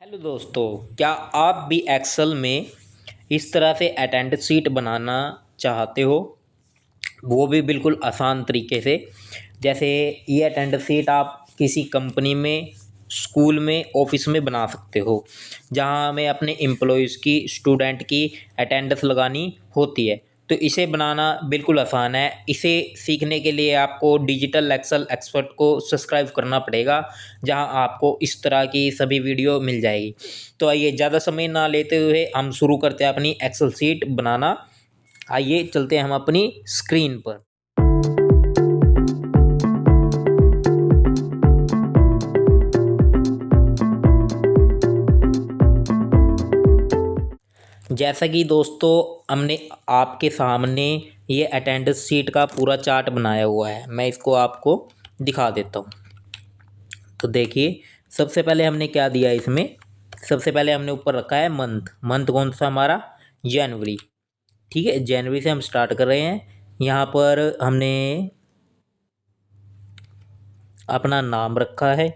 Hello दोस्तों, क्या आप भी एक्सेल में इस तरह से अटेंडेंस शीट बनाना चाहते हो? वो भी बिल्कुल आसान तरीके से। जैसे ये अटेंडेंस शीट आप किसी कंपनी में, स्कूल में, ऑफिस में बना सकते हो, जहाँ हमें अपने एम्प्लॉयज़ की, स्टूडेंट की अटेंडेंस लगानी होती है। तो इसे बनाना बिल्कुल आसान है। इसे सीखने के लिए आपको डिजिटल एक्सेल एक्सपर्ट को सब्सक्राइब करना पड़ेगा, जहां आपको इस तरह की सभी वीडियो मिल जाएगी। तो आइए ज़्यादा समय ना लेते हुए हम शुरू करते हैं अपनी एक्सेल शीट बनाना। आइए चलते हैं हम अपनी स्क्रीन पर। जैसा कि दोस्तों हमने आपके सामने ये अटेंडेंस शीट का पूरा चार्ट बनाया हुआ है, मैं इसको आपको दिखा देता हूँ। तो देखिए, सबसे पहले हमने क्या दिया इसमें। सबसे पहले हमने ऊपर रखा है मंथ। मंथ कौन सा हमारा? जनवरी। ठीक है, जनवरी से हम स्टार्ट कर रहे हैं। यहाँ पर हमने अपना नाम रखा है।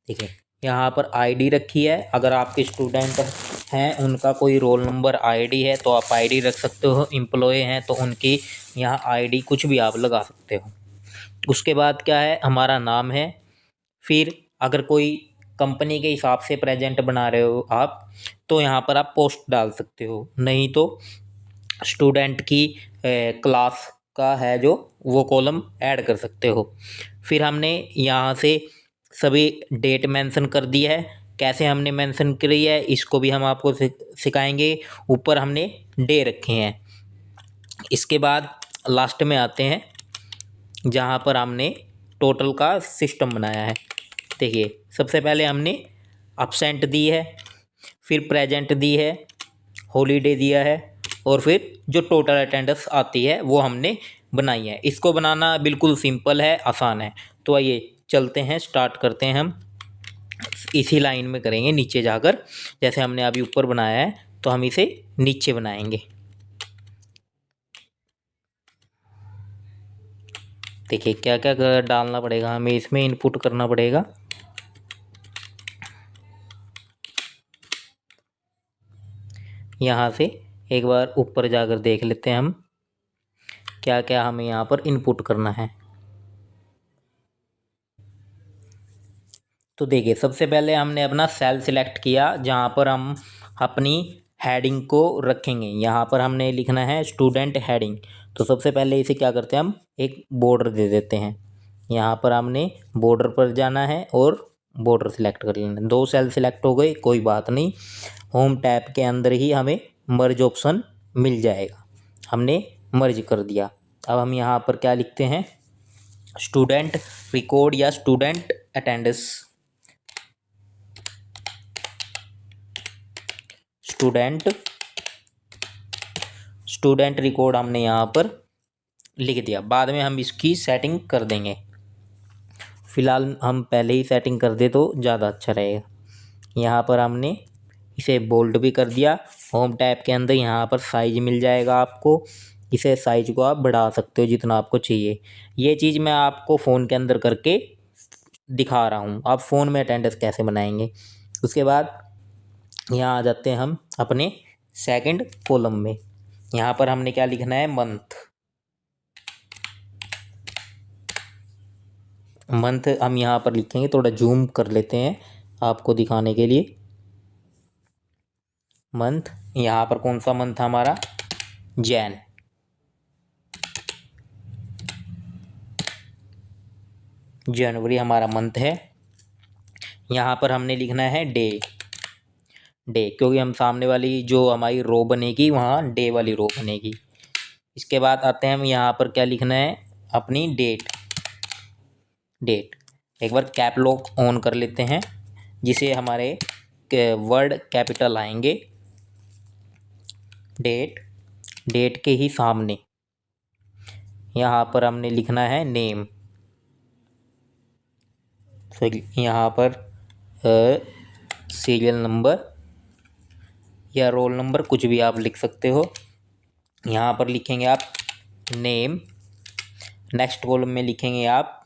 ठीक है, यहाँ पर आईडी रखी है। अगर आपके स्टूडेंट हैं, उनका कोई रोल नंबर आईडी है तो आप आईडी रख सकते हो। एम्प्लॉय हैं तो उनकी यहाँ आईडी कुछ भी आप लगा सकते हो। उसके बाद क्या है, हमारा नाम है। फिर अगर कोई कंपनी के हिसाब से प्रेजेंट बना रहे हो आप, तो यहाँ पर आप पोस्ट डाल सकते हो। नहीं तो स्टूडेंट की क्लास का है जो, वो कॉलम ऐड कर सकते हो। फिर हमने यहाँ से सभी डेट मेंशन कर दी है। कैसे हमने मेंशन करी है इसको भी हम आपको सिखाएंगे। ऊपर हमने डे रखे हैं। इसके बाद लास्ट में आते हैं, जहाँ पर हमने टोटल का सिस्टम बनाया है। देखिए, सबसे पहले हमने अब्सेंट दी है, फिर प्रेजेंट दी है, हॉलीडे दिया है, और फिर जो टोटल अटेंडेंस आती है वो हमने बनाई है। इसको बनाना बिल्कुल सिंपल है, आसान है। तो आइए चलते हैं, स्टार्ट करते हैं। हम इसी लाइन में करेंगे नीचे जाकर। जैसे हमने अभी ऊपर बनाया है तो हम इसे नीचे बनाएंगे। देखिए क्या क्या डालना पड़ेगा हमें, इसमें इनपुट करना पड़ेगा। यहाँ से एक बार ऊपर जाकर देख लेते हैं हम क्या क्या हमें यहाँ पर इनपुट करना है। तो देखिए, सबसे पहले हमने अपना सेल सिलेक्ट किया, जहाँ पर हम अपनी हेडिंग को रखेंगे। यहाँ पर हमने लिखना है स्टूडेंट हेडिंग। तो सबसे पहले इसे क्या करते हैं, हम एक बॉर्डर दे देते हैं। यहाँ पर हमने बॉर्डर पर जाना है और बॉर्डर सिलेक्ट कर लेना है। दो सेल सिलेक्ट हो गए, कोई बात नहीं। होम टैब के अंदर ही हमें मर्ज ऑप्शन मिल जाएगा। हमने मर्ज कर दिया। अब हम यहाँ पर क्या लिखते हैं, स्टूडेंट रिकॉर्ड या स्टूडेंट अटेंडेंस। स्टूडेंट रिकॉर्ड हमने यहाँ पर लिख दिया। बाद में हम इसकी सेटिंग कर देंगे। फ़िलहाल हम पहले ही सेटिंग कर दे तो ज़्यादा अच्छा रहेगा। यहाँ पर हमने इसे बोल्ड भी कर दिया। होम टैब के अंदर यहाँ पर साइज मिल जाएगा आपको। इसे साइज को आप बढ़ा सकते हो जितना आपको चाहिए। ये चीज़ मैं आपको फ़ोन के अंदर करके दिखा रहा हूँ, आप फ़ोन में अटेंडेंस कैसे बनाएंगे। उसके बाद यहाँ आ जाते हैं हम अपने सेकंड कॉलम में। यहाँ पर हमने क्या लिखना है, मंथ। मंथ हम यहाँ पर लिखेंगे, थोड़ा जूम कर लेते हैं आपको दिखाने के लिए। मंथ, यहाँ पर कौन सा मंथ हमारा, जैन। जनवरी हमारा मंथ है। यहाँ पर हमने लिखना है डे। डे क्योंकि हम सामने वाली जो हमारी रो बनेगी वहाँ डे वाली रो बनेगी। इसके बाद आते हैं हम यहाँ पर क्या लिखना है, अपनी डेट। डेट एक बार कैप लॉक ऑन कर लेते हैं, जिसे हमारे वर्ड कैपिटल आएंगे। डेट, डेट के ही सामने यहाँ पर हमने लिखना है नेम। तो यहाँ पर सीरियल नंबर या रोल नंबर कुछ भी आप लिख सकते हो। यहाँ पर लिखेंगे आप नेम। नेक्स्ट कॉलम में लिखेंगे आप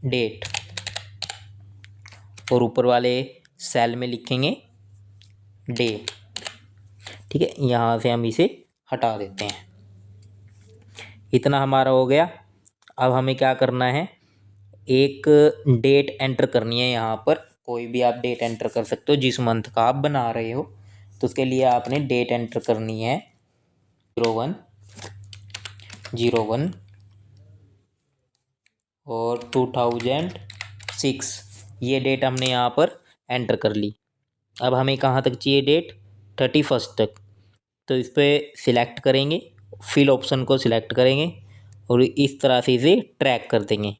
डेट। और ऊपर वाले सेल में लिखेंगे डे। ठीक है, यहाँ से हम इसे हटा देते हैं। इतना हमारा हो गया। अब हमें क्या करना है, एक डेट एंटर करनी है। यहाँ पर कोई भी आप डेट एंटर कर सकते हो जिस मंथ का आप बना रहे हो। तो उसके लिए आपने डेट एंटर करनी है 01/01 और 2006। ये डेट हमने यहाँ पर एंटर कर ली। अब हमें कहाँ तक चाहिए डेट, 31 तक। तो इस पर सिलेक्ट करेंगे, फिल ऑप्शन को सिलेक्ट करेंगे और इस तरह से इसे ट्रैक कर देंगे।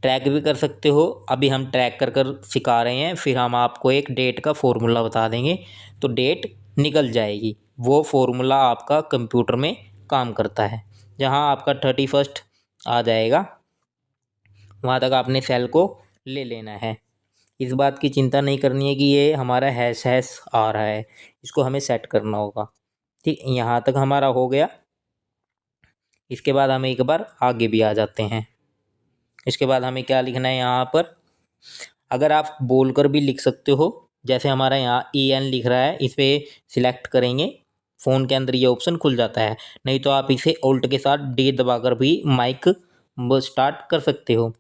ट्रैक भी कर सकते हो, अभी हम ट्रैक कर कर सिखा रहे हैं, फिर हम आपको एक डेट का फॉर्मूला बता देंगे तो डेट निकल जाएगी। वो फॉर्मूला आपका कंप्यूटर में काम करता है। जहाँ आपका 31 आ जाएगा वहाँ तक आपने सेल को ले लेना है। इस बात की चिंता नहीं करनी है कि ये हमारा हैश हैश आ रहा है, इसको हमें सेट करना होगा। ठीक, यहाँ तक हमारा हो गया। इसके बाद हम एक बार आगे भी आ जाते हैं। इसके बाद हमें क्या लिखना है यहाँ पर, अगर आप बोलकर भी लिख सकते हो, जैसे हमारा यहाँ EN लिख रहा है, इस पर सिलेक्ट करेंगे, फ़ोन के अंदर ये ऑप्शन खुल जाता है। नहीं तो आप इसे ऑल्ट के साथ D दबाकर भी माइक स्टार्ट कर सकते हो।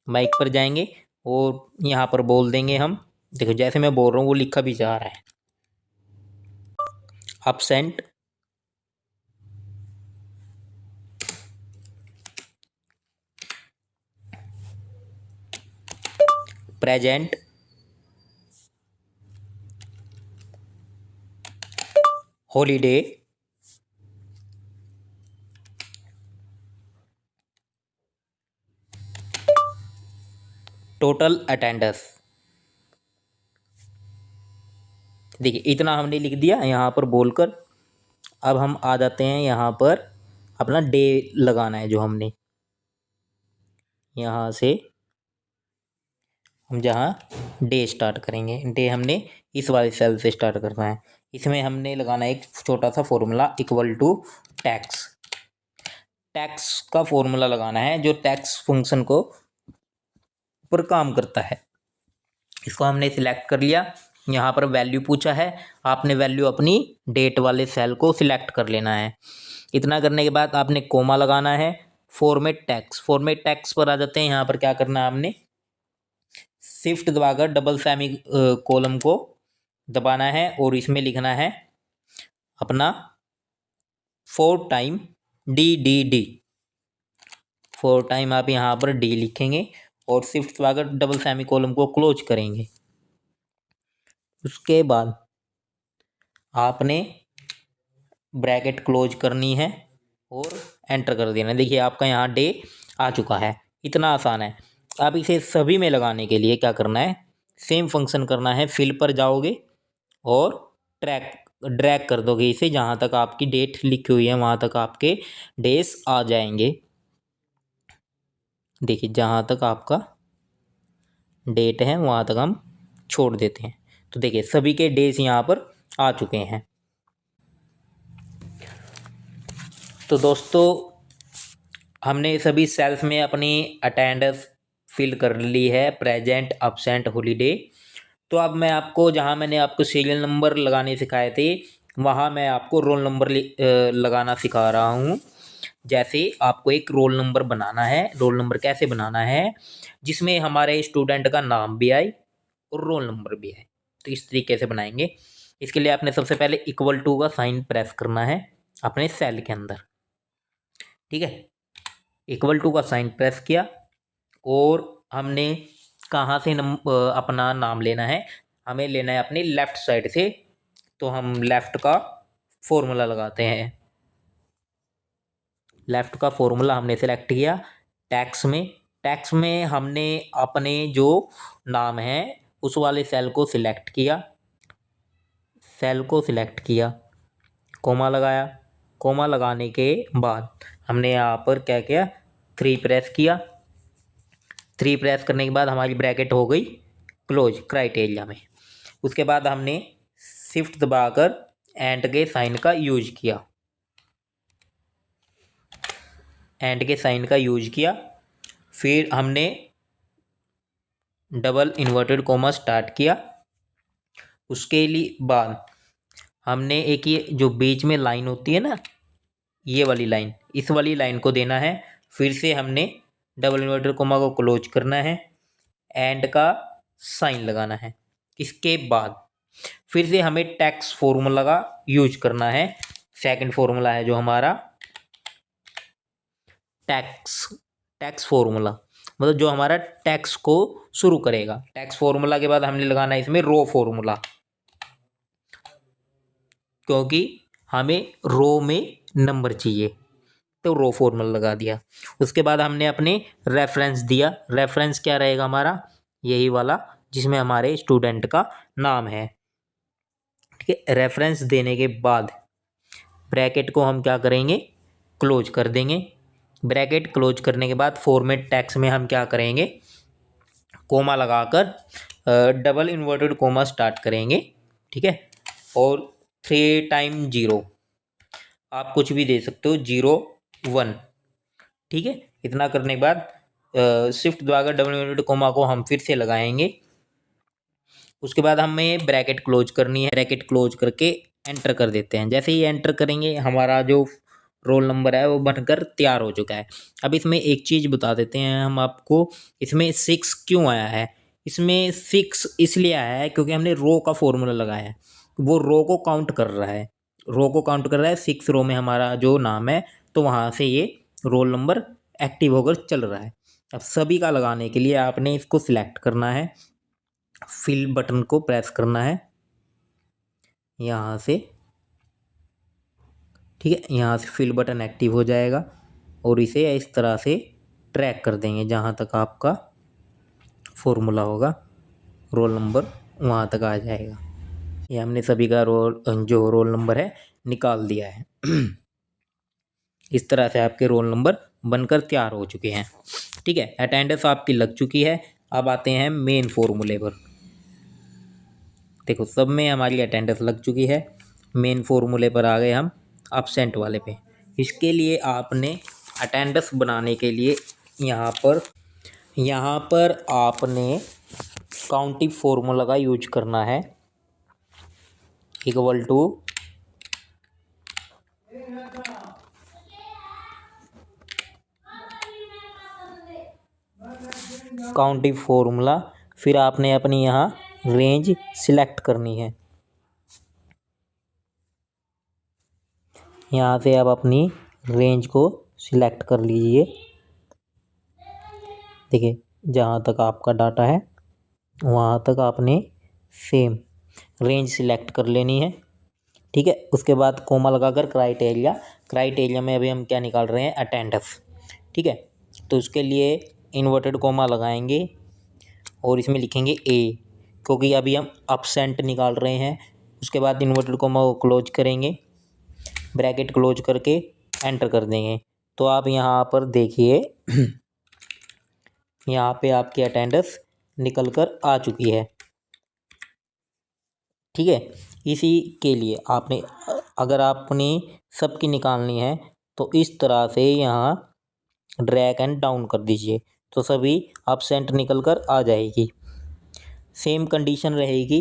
माइक पर जाएंगे और यहाँ पर बोल देंगे हम, देखो जैसे मैं बोल रहा हूँ वो लिखा भी जा रहा है, absent present holiday total attendance। देखिए इतना हमने लिख दिया यहाँ पर बोलकर। अब हम आ जाते हैं यहाँ पर, अपना डे लगाना है जो हमने यहाँ से, हम जहाँ डे स्टार्ट करेंगे, डे हमने इस वाले सेल से स्टार्ट करना है। इसमें हमने लगाना है एक छोटा सा formula equal to tax. Tax का फॉर्मूला लगाना है जो टैक्स फंक्शन को पर काम करता है। इसको हमने सिलेक्ट कर लिया। यहाँ पर वैल्यू पूछा है, आपने वैल्यू अपनी डेट वाले सेल को सिलेक्ट कर लेना है। इतना करने के बाद आपने कोमा लगाना है। फॉर्मेट टैक्स, फॉर्मेट टैक्स पर आ जाते हैं। यहाँ पर क्या करना है, आपने शिफ्ट दबाकर डबल सेमी कॉलम को दबाना है और इसमें लिखना है अपना 4 टाइम DDD। 4 टाइम आप यहाँ पर D लिखेंगे और शिफ्ट दबाकर डबल सेमी कॉलम को क्लोज करेंगे। उसके बाद आपने ब्रैकेट क्लोज करनी है और एंटर कर देना। देखिए आपका यहाँ डे आ चुका है। इतना आसान है। अब इसे सभी में लगाने के लिए क्या करना है, सेम फंक्शन करना है। फिल पर जाओगे और ड्रैग कर दोगे इसे, जहाँ तक आपकी डेट लिखी हुई है वहाँ तक आपके डेज आ जाएंगे। देखिए जहाँ तक आपका डेट है वहाँ तक हम छोड़ देते हैं। तो देखिए सभी के डेज यहाँ पर आ चुके हैं। तो दोस्तों हमने सभी सेल्स में अपनी अटेंडेंस फिल कर ली है, प्रेजेंट, अब्सेंट, हॉलीडे। तो अब मैं आपको, जहाँ मैंने आपको सीरियल नंबर लगाने सिखाए थे, वहाँ मैं आपको रोल नंबर लगाना सिखा रहा हूँ। जैसे आपको एक रोल नंबर बनाना है। रोल नंबर कैसे बनाना है, जिसमें हमारे स्टूडेंट का नाम भी आए और रोल नंबर भी आए। तो इस तरीके से बनाएंगे। इसके लिए आपने सबसे पहले इक्वल टू का साइन प्रेस करना है अपने सेल के अंदर। ठीक है, इक्वल टू का साइन प्रेस किया और हमने कहाँ से अपना नाम लेना है, हमें लेना है अपनी लेफ़्ट साइड से। तो हम लेफ़्ट का फॉर्मूला लगाते हैं। लेफ़्ट का फॉर्मूला हमने सेलेक्ट किया। टैक्स में हमने अपने जो नाम है उस वाले सेल को सिलेक्ट किया। कोमा लगाया। कोमा लगाने के बाद हमने यहाँ पर क्या किया, 3 प्रेस किया। 3 प्रेस करने के बाद हमारी ब्रैकेट हो गई क्लोज क्राइटेरिया में। उसके बाद हमने शिफ्ट दबाकर एंड के साइन का यूज किया। फिर हमने डबल इन्वर्टेड कोमा स्टार्ट किया। उसके लिए बाद हमने एक ये जो बीच में लाइन होती है ना, ये वाली लाइन, इस वाली लाइन को देना है। फिर से हमने डबल इन्वर्टेड कोमा को क्लोज करना है, एंड का साइन लगाना है। इसके बाद फिर से हमें टैक्स फॉर्मूला का यूज करना है। सेकंड फॉर्मूला है जो हमारा टैक्स फॉर्मूला, मतलब जो हमारा टैक्स को शुरू करेगा। टैक्स फॉर्मूला के बाद हमने लगाना है इसमें रो फॉर्मूला, क्योंकि हमें रो में नंबर चाहिए, तो रो फॉर्मूला लगा दिया। उसके बाद हमने अपने रेफरेंस दिया। रेफरेंस क्या रहेगा हमारा, यही वाला जिसमें हमारे स्टूडेंट का नाम है। ठीक है, रेफरेंस देने के बाद ब्रैकेट को हम क्या करेंगे, क्लोज कर देंगे। ब्रैकेट क्लोज करने के बाद फॉर्मेट टैक्स में हम क्या करेंगे, कोमा लगाकर डबल इन्वर्टेड कोमा स्टार्ट करेंगे। ठीक है, और 3 टाइम 0, आप कुछ भी दे सकते हो, 0 1। ठीक है, इतना करने के बाद शिफ्ट दबाकर डबल इन्वर्टेड कोमा को हम फिर से लगाएंगे। उसके बाद हमें ब्रैकेट क्लोज करनी है। ब्रैकेट क्लोज करके एंटर कर देते हैं। जैसे ही एंटर करेंगे हमारा जो रोल नंबर है वो बनकर तैयार हो चुका है। अब इसमें एक चीज़ बता देते हैं हम आपको, इसमें 6 क्यों आया है। इसमें 6 इसलिए आया है क्योंकि हमने रो का फॉर्मूला लगाया है, वो रो को काउंट कर रहा है, रो को काउंट कर रहा है। 6 रो में हमारा जो नाम है, तो वहाँ से ये रोल नंबर एक्टिव होकर चल रहा है। अब सभी का लगाने के लिए आपने इसको सिलेक्ट करना है, फिल बटन को प्रेस करना है यहाँ से। ठीक है, यहाँ से फिल बटन एक्टिव हो जाएगा और इसे इस तरह से ट्रैक कर देंगे जहाँ तक आपका फॉर्मूला होगा, रोल नंबर वहाँ तक आ जाएगा। ये हमने सभी का जो रोल नंबर है निकाल दिया है। इस तरह से आपके रोल नंबर बनकर तैयार हो चुके हैं। ठीक है, अटेंडेंस आपकी लग चुकी है। अब आते हैं मेन फॉर्मूले पर। देखो, सब में हमारी अटेंडेंस लग चुकी है। मेन फॉर्मूले पर आ गए हम एब्सेंट वाले पे। इसके लिए आपने अटेंडेंस बनाने के लिए यहाँ पर आपने काउंटिव फॉर्मूला का यूज करना है, इक्वल टू काउंटिव फॉर्मूला। फिर आपने अपनी यहाँ रेंज सिलेक्ट करनी है। यहाँ से आप अपनी रेंज को सिलेक्ट कर लीजिए। देखिए, जहाँ तक आपका डाटा है वहाँ तक आपने सेम रेंज सिलेक्ट कर लेनी है। ठीक है, उसके बाद कोमा लगाकर क्राइटेरिया में अभी हम क्या निकाल रहे हैं, अटेंडेंस। ठीक है, तो उसके लिए इन्वर्टेड कोमा लगाएंगे और इसमें लिखेंगे ए, क्योंकि अभी हम एब्सेंट निकाल रहे हैं। उसके बाद इन्वर्टेड कोमा को क्लोज करेंगे, ब्रैकेट क्लोज करके एंटर कर देंगे। तो आप यहाँ पर देखिए, यहाँ पे आपकी अटेंडेंस निकल कर आ चुकी है। ठीक है, इसी के लिए आपने, अगर आपने सबकी निकालनी है तो इस तरह से यहाँ ड्रैग एंड डाउन कर दीजिए, तो सभी एब्सेंट निकल कर आ जाएगी। सेम कंडीशन रहेगी,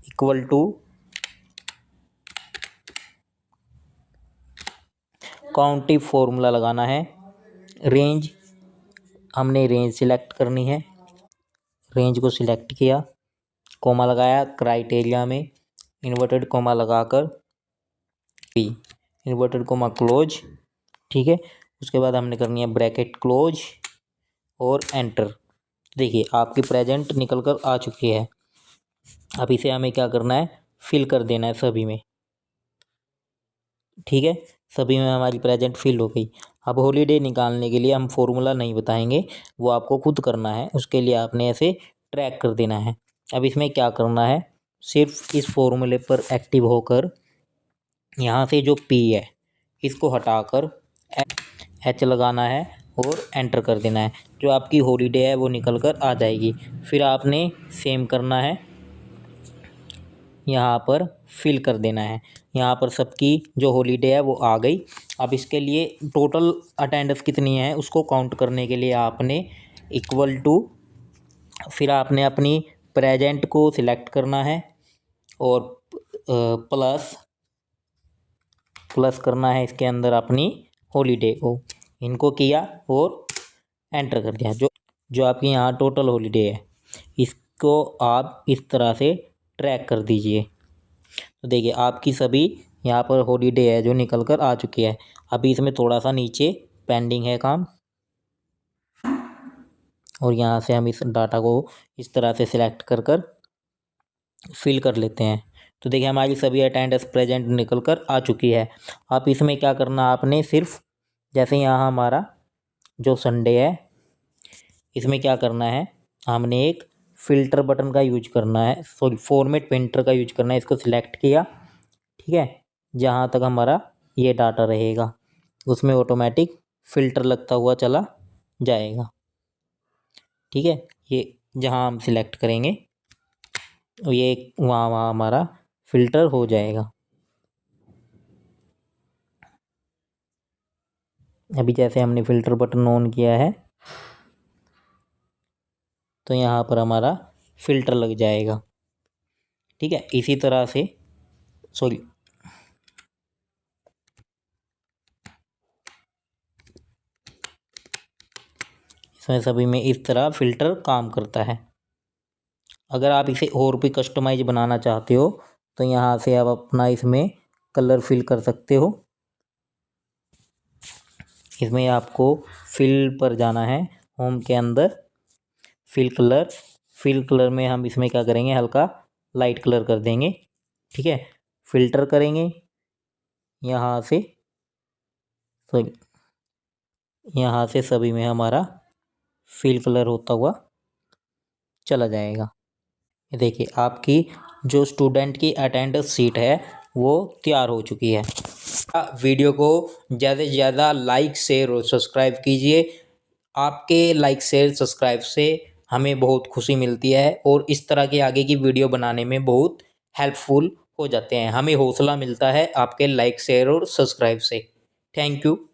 इक्वल टू काउंटिव फॉर्मूला लगाना है। रेंज, हमने रेंज सिलेक्ट करनी है। रेंज को सिलेक्ट किया, कोमा लगाया, क्राइटेरिया में इन्वर्टेड कोमा लगाकर पी, इन्वर्टेड कोमा क्लोज। ठीक है, उसके बाद हमने करनी है ब्रैकेट क्लोज और एंटर। देखिए, आपकी प्रेजेंट निकल कर आ चुकी है। अब इसे हमें क्या करना है, फिल कर देना है सभी में। ठीक है, सभी में हमारी प्रेजेंट फिल हो गई। अब हॉलीडे निकालने के लिए हम फॉर्मूला नहीं बताएंगे, वो आपको खुद करना है। उसके लिए आपने ऐसे ट्रैक कर देना है। अब इसमें क्या करना है, सिर्फ इस फॉर्मूले पर एक्टिव होकर यहाँ से जो पी है इसको हटाकर एच लगाना है और एंटर कर देना है। जो आपकी हॉलीडे है वो निकल कर आ जाएगी। फिर आपने सेम करना है, यहाँ पर फिल कर देना है। यहाँ पर सबकी जो हॉलीडे है वो आ गई। अब इसके लिए टोटल अटेंडेंस कितनी है उसको काउंट करने के लिए आपने इक्वल टू फिर आपने अपनी प्रेजेंट को सिलेक्ट करना है और प्लस करना है इसके अंदर अपनी हॉलीडे को। इनको किया और एंटर कर दिया। जो आपकी यहाँ टोटल हॉलीडे है इसको आप इस तरह से ट्रैक कर दीजिए। तो देखिए आपकी सभी यहाँ पर हॉलीडे है जो निकल कर आ चुकी है। अभी इसमें थोड़ा सा नीचे पेंडिंग है काम, और यहाँ से हम इस डाटा को इस तरह से सिलेक्ट कर कर फिल कर लेते हैं। तो देखिए हमारी सभी अटेंडेंस प्रेजेंट निकल कर आ चुकी है। आप इसमें क्या करना, आपने सिर्फ जैसे यहाँ हमारा जो संडे है इसमें क्या करना है, हमने एक फ़िल्टर बटन का यूज करना है, सॉरी फॉर्मेट पेंटर का यूज करना है। इसको सिलेक्ट किया, ठीक है, जहाँ तक हमारा ये डाटा रहेगा उसमें ऑटोमेटिक फ़िल्टर लगता हुआ चला जाएगा। ठीक है, ये जहाँ हम सिलेक्ट करेंगे ये वहाँ हमारा फ़िल्टर हो जाएगा। अभी जैसे हमने फ़िल्टर बटन ऑन किया है तो यहाँ पर हमारा फ़िल्टर लग जाएगा। ठीक है, इसी तरह से सॉरी इसमें सभी में इस तरह फ़िल्टर काम करता है। अगर आप इसे और भी कस्टमाइज बनाना चाहते हो तो यहाँ से आप अपना इसमें कलर फिल कर सकते हो। इसमें आपको फिल पर जाना है, होम के अंदर फिल कलर में हम इसमें क्या करेंगे, हल्का लाइट कलर कर देंगे। ठीक है, फ़िल्टर करेंगे यहाँ से, तो यहाँ से सभी में हमारा फिल कलर होता हुआ चला जाएगा। ये देखिए आपकी जो स्टूडेंट की अटेंडेंस शीट है वो तैयार हो चुकी है। वीडियो को ज़्यादा से ज़्यादा लाइक शेयर और सब्सक्राइब कीजिए। आपके लाइक शेयर सब्सक्राइब से हमें बहुत खुशी मिलती है और इस तरह के आगे की वीडियो बनाने में बहुत हेल्पफुल हो जाते हैं। हमें हौसला मिलता है आपके लाइक शेयर और सब्सक्राइब से। Thank you.